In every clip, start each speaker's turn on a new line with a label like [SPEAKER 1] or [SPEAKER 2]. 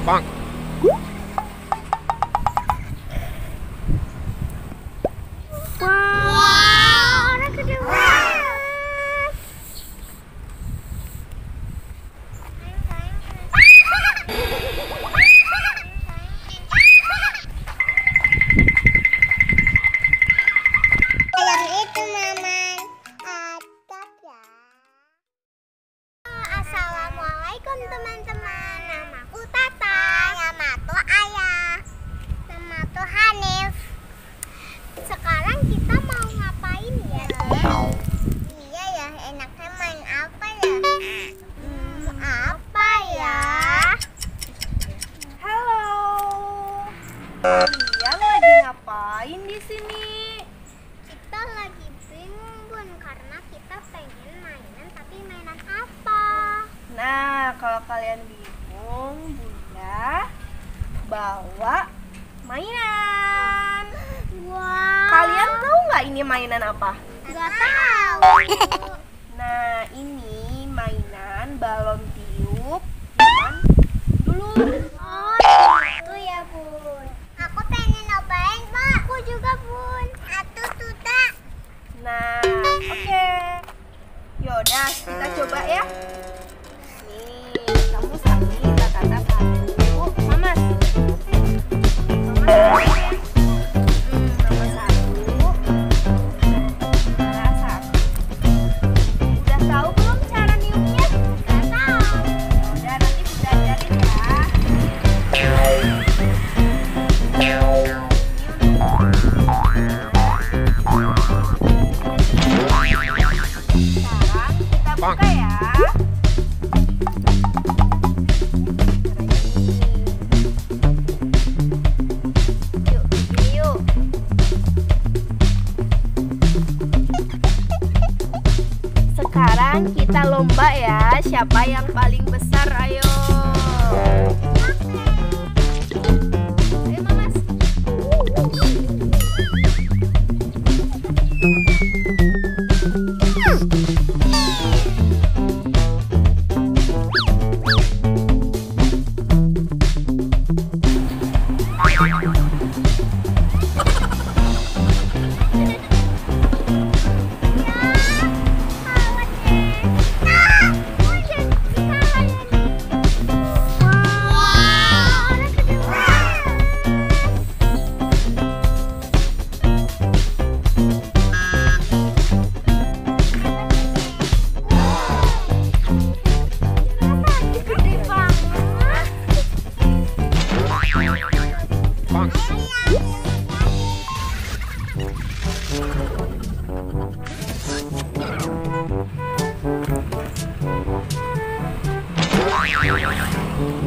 [SPEAKER 1] Bang.
[SPEAKER 2] Wow, orang gede banget. Itu Maman. Assalamualaikum teman-teman. Namaku Tata. Namaku Ayah. Namaku Hanif. Sekarang kita mau ngapain ya? Iya ya, enaknya main apa ya? Apa ya?
[SPEAKER 3] Halo. Kalian lagi ngapain di sini?
[SPEAKER 2] Kita lagi bingung Bun, karena kita pengen mainan, tapi mainan apa?
[SPEAKER 3] Nah, kalau kalian bingung, Bunda bawa mainan.
[SPEAKER 2] Wow.
[SPEAKER 3] Kalian tahu nggak ini mainan apa?
[SPEAKER 2] Gak tahu.
[SPEAKER 3] Nah, ini mainan balon tiup jaman dulu.
[SPEAKER 2] Oh, itu ya Bun. Aku pengen nyobain Pak. Aku juga Bun. Atuh tuta.
[SPEAKER 3] Nah, oke. Yaudah, kita coba ya. Nih, kamu sambil kata satu. Mamas. Mama satu. Nah, satu. Udah tahu belum cara niupnya?
[SPEAKER 2] Gak tahu.
[SPEAKER 3] Udah, nanti Bunda ajarin ya. Sekarang kita buka ya. Yuk, begini yuk. Sekarang kita lomba ya, siapa yang paling besar, ayo. Ayo Mamas.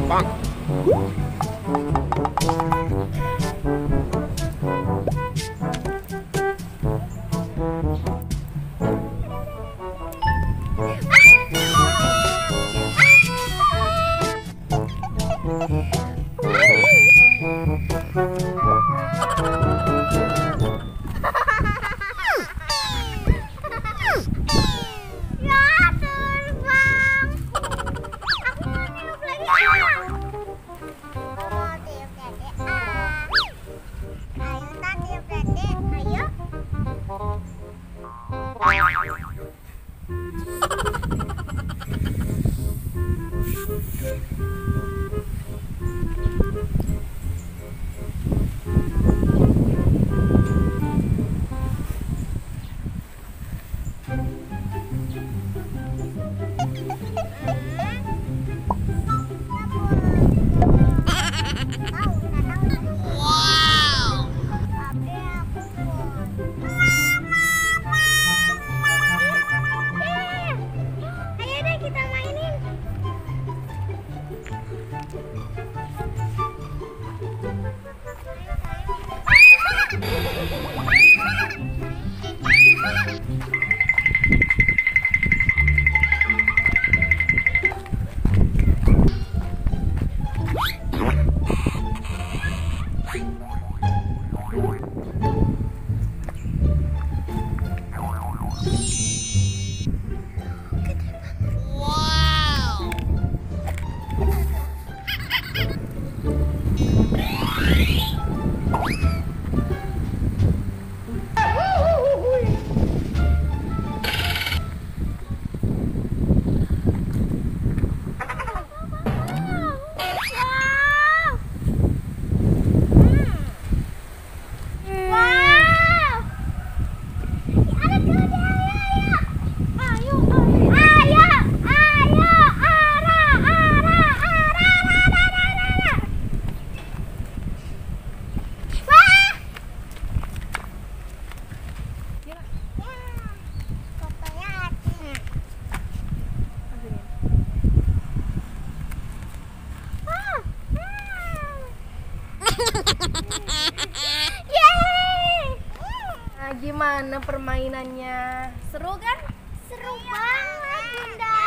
[SPEAKER 1] Bang.
[SPEAKER 2] Ya terbang. Aku mau niup lagi. Mau tiup dedek. Ayo tak tiup dedek. Ayo. Ayo deh kita mainin.
[SPEAKER 3] Gimana permainannya? Seru kan?
[SPEAKER 2] Seru banget, Bunda.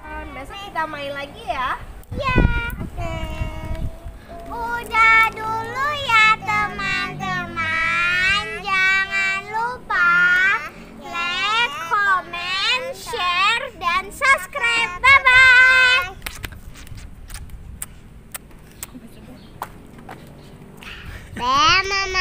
[SPEAKER 3] Nah, besok kita main lagi ya.
[SPEAKER 2] Ya. Oke. Udah dulu ya teman-teman. Jangan lupa like, comment, share, dan subscribe. Bye-bye. Mama.